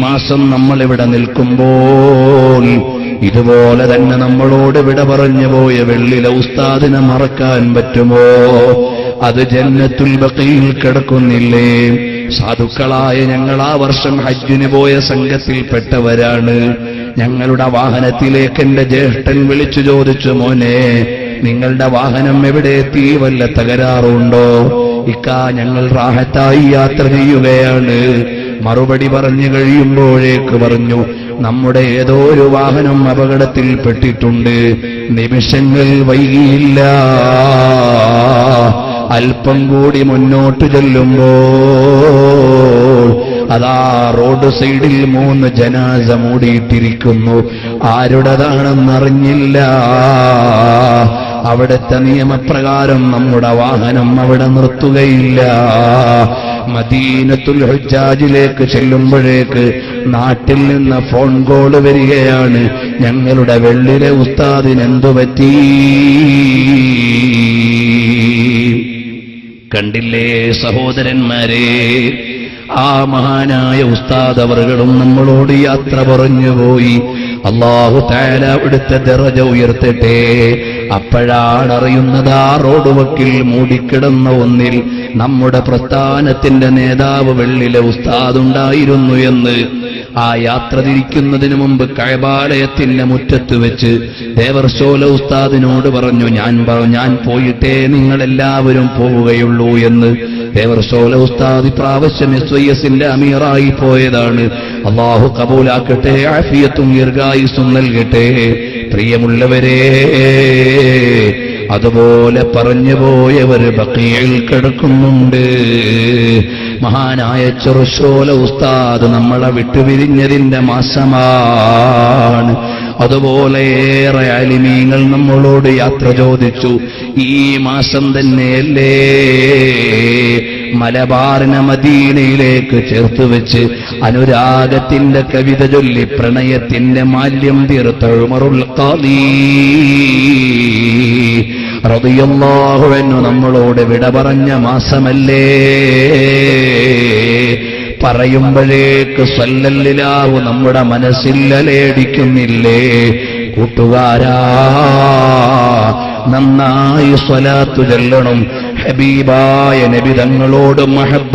മാസം നമ്മളിവിടെ നിൽക്കുമ്പോൾ ഇതുപോലെ തന്നെ നമ്മളോട് വിട പറഞ്ഞു പോയ വെള്ളിലെ ഉസ്താദിനെ മറക്കാൻ പറ്റുമോ? അത് ജന്നത്തുൽ ബഖീൽ കിടക്കുന്നില്ലേ? സാധുക്കളായ ഞങ്ങൾ ആ വർഷം ഹജ്ജിന് പോയ സംഘത്തിൽപ്പെട്ടവരാണ്. ഞങ്ങളുടെ വാഹനത്തിലേക്ക് എന്റെ ജ്യേഷ്ഠൻ വിളിച്ചു ചോദിച്ചു, മോനെ നിങ്ങളുടെ വാഹനം എവിടെ എത്തി? വല്ല തകരാറുണ്ടോ? ഇക്കാ ഞങ്ങൾ റാഹത്തായി യാത്ര ചെയ്യുകയാണ്. മറുപടി പറഞ്ഞു കഴിയുമ്പോഴേക്ക് പറഞ്ഞു, നമ്മുടെ ഏതോ ഒരു വാഹനം അപകടത്തിൽപ്പെട്ടിട്ടുണ്ട്. നിമിഷങ്ങൾ വൈകിയില്ല. അല്പം കൂടി മുന്നോട്ട് ചെല്ലുമ്പോൾ അതാ റോഡ് സൈഡിൽ 3 ജനാസ മൂടിയിട്ടിരിക്കുന്നു. ആരുടേതാണെന്നറിഞ്ഞില്ല. അവിടുത്തെ നിയമപ്രകാരം നമ്മുടെ വാഹനം അവിടെ നിർത്തുകയില്ല. മദീനത്തുൽ ഹുജ്ജാജിലേക്ക് ചെല്ലുമ്പോഴേക്ക് നാട്ടിൽ നിന്ന് ഫോൺ കോൾ വരികയാണ്, ഞങ്ങളുടെ വെള്ളിലെ ഉസ്താദിന് എന്തുപറ്റി? കണ്ടില്ലേ സഹോദരന്മാരെ, ആ മഹാനായ ഉസ്താദ് അവറുകളും നമ്മളോട് യാത്ര പറഞ്ഞുപോയി. അല്ലാഹു തആല അവിടുത്തെ ദറജ ഉയർത്തട്ടെ. അപ്പോഴാണ് അറിയുന്നത് ആ റോഡ് വക്കിൽ മൂടിക്കിടന്ന ഒന്നിൽ നമ്മുടെ പ്രസ്ഥാനത്തിന്റെ നേതാവ് വെള്ളിലെ ഉസ്താദുണ്ടായിരുന്നു എന്ന്. ആ യാത്ര തിരിക്കുന്നതിന് മുമ്പ് കഅബാലയത്തിന്റെ മുറ്റത്ത് വെച്ച് ദേവർശോല ഉസ്താദിനോട് പറഞ്ഞു, ഞാൻ പോയിട്ടേ നിങ്ങളെല്ലാവരും പോവുകയുള്ളൂ എന്ന്. ദേവർശോല ഉസ്താദ് പ്രാവശ്യം SYSന്റെ അമീറായി പോയതാണ്. അല്ലാഹു കബൂലാക്കട്ടെ, ആഫിയത്തും ദീർഘായുസ്സും നൽകട്ടെ. പ്രിയമുള്ളവരെ, അതുപോലെ പറഞ്ഞു പോയവർ ബഖീഇൽ കിടക്കുന്നുണ്ട്. മഹാനായ ചെറുശോല ഉസ്താദ് നമ്മളെ വിട്ടുപിരിഞ്ഞതിന്റെ മാസമാണ്. അതുപോലെ ഏറെ ആലിമീങ്ങൾ നമ്മളോട് യാത്ര ചോദിച്ചു. ഈ മാസം തന്നെയല്ലേ മലബാറിനെ മദീനയിലേക്ക് ചേർത്ത് വെച്ച് അനുരാഗത്തിന്റെ കവിത ചൊല്ലി പ്രണയത്തിന്റെ മാല്യം തീർത്ത ഉമറുൽ ഖാദി റളിയല്ലാഹു അൻഹു നമ്മളോട് വിട പറഞ്ഞ മാസമല്ലേ? പറയുമ്പോഴേക്ക് സ്വല്ലല്ലാഹു നമ്മുടെ മനസ്സിൽ അലയടിക്കുന്നില്ലേ? കൂട്ടുകാരാ, നന്നായി സ്വലാത്തു ചൊല്ലണം. ഹബീബായ നബി തങ്ങളോട് മഹബ്ബ